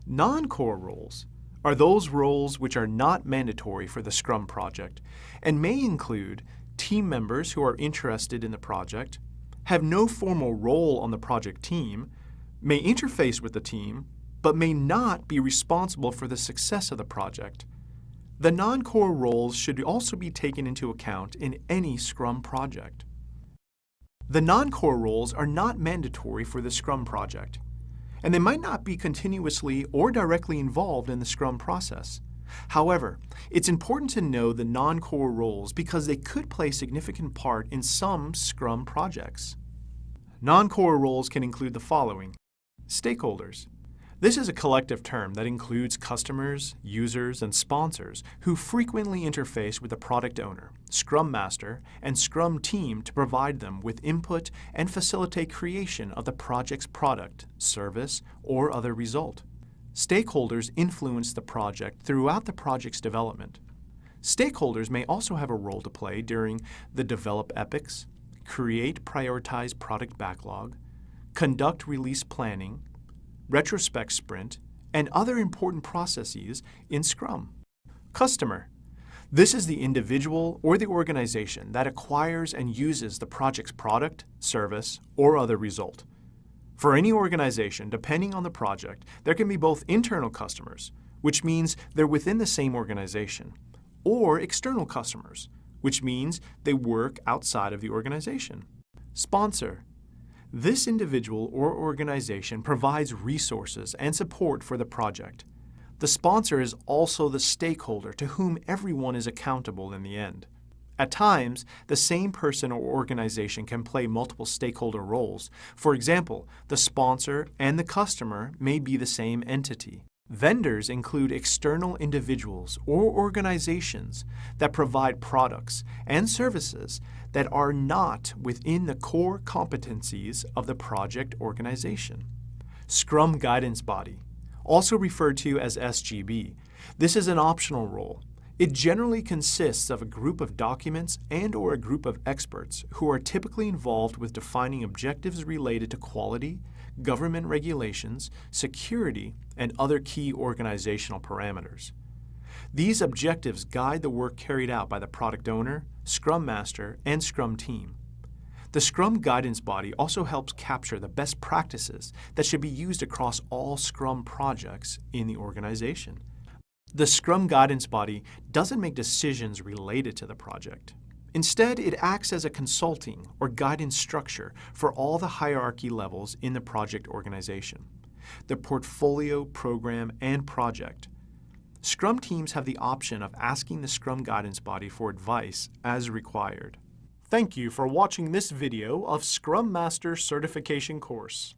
Non-core roles are those roles which are not mandatory for the Scrum project and may include team members who are interested in the project, have no formal role on the project team, may interface with the team, but may not be responsible for the success of the project. The non-core roles should also be taken into account in any Scrum project. The non-core roles are not mandatory for the Scrum project, and they might not be continuously or directly involved in the Scrum process. However, it's important to know the non-core roles because they could play a significant part in some Scrum projects. Non-core roles can include the following. Stakeholders. This is a collective term that includes customers, users, and sponsors who frequently interface with the product owner, Scrum Master, and Scrum team to provide them with input and facilitate creation of the project's product, service, or other result. Stakeholders influence the project throughout the project's development. Stakeholders may also have a role to play during the develop epics, create prioritized product backlog, conduct release planning, retrospect sprint, and other important processes in Scrum. Customer. This is the individual or the organization that acquires and uses the project's product, service, or other result. For any organization, depending on the project, there can be both internal customers, which means they're within the same organization, or external customers, which means they work outside of the organization. Sponsor. This individual or organization provides resources and support for the project. The sponsor is also the stakeholder to whom everyone is accountable in the end. At times, the same person or organization can play multiple stakeholder roles. For example, the sponsor and the customer may be the same entity. Vendors include external individuals or organizations that provide products and services that are not within the core competencies of the project organization. Scrum Guidance Body, also referred to as SGB. This is an optional role. It generally consists of a group of documents and/or a group of experts who are typically involved with defining objectives related to quality, government regulations, security, and other key organizational parameters. These objectives guide the work carried out by the product owner, Scrum Master, and Scrum team. The Scrum Guidance Body also helps capture the best practices that should be used across all Scrum projects in the organization. The Scrum Guidance Body doesn't make decisions related to the project. Instead, it acts as a consulting or guidance structure for all the hierarchy levels in the project organization, the portfolio, program, and project. Scrum teams have the option of asking the Scrum Guidance Body for advice as required. Thank you for watching this video of Scrum Master Certification course.